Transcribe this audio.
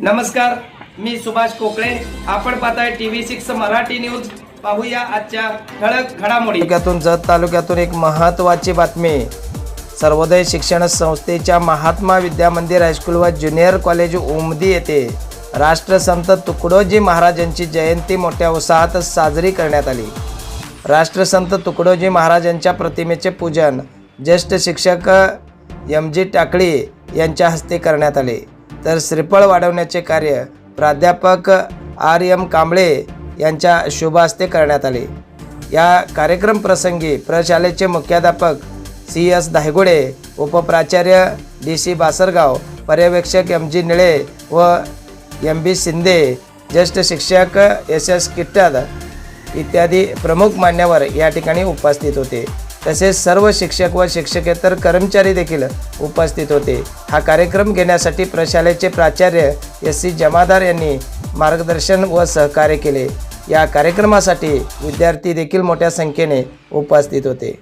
नमस्कार, मी सुभाष कोकळे. आपण पाहताय TV6 मराठी न्यूज. पाहूया आजच्या ठळक घडामोडी. तालुक्यातून जत तालुक्यातून एक महत्त्वाची बातमी. सर्वोदय शिक्षण संस्थेच्या महात्मा विद्या मंदिर हायस्कूल व ज्युनियर कॉलेज उमदी येथे राष्ट्रसंत तुकडोजी महाराजांची जयंती मोठ्या उत्साहात साजरी करण्यात आली. राष्ट्रसंत तुकडोजी महाराजांच्या प्रतिमेचे पूजन ज्येष्ठ शिक्षक MG टाकळी यांच्या हस्ते करण्यात आले. तर श्रीफळ वाढवण्याचे कार्य प्राध्यापक RM कांबळे यांच्या शुभ हस्ते करण्यात आले. या कार्यक्रम प्रसंगी प्रशालेचे मुख्याध्यापक CS धायगुडे, उपप्राचार्य DC बासरगाव, पर्यवेक्षक MG निळे व MB शिंदे, ज्येष्ठ शिक्षक SS किट्टाद इत्यादी प्रमुख मान्यवर या ठिकाणी उपस्थित होते. तसेच सर्व शिक्षक व शिक्षकेतर कर्मचारी देखील उपस्थित होते. हा कार्यक्रम घेण्यासाठी प्रशालेचे प्राचार्य SC जमादार यांनी मार्गदर्शन व सहकार्य केले. या कार्यक्रमासाठी विद्यार्थी देखील मोठ्या संख्येने उपस्थित होते.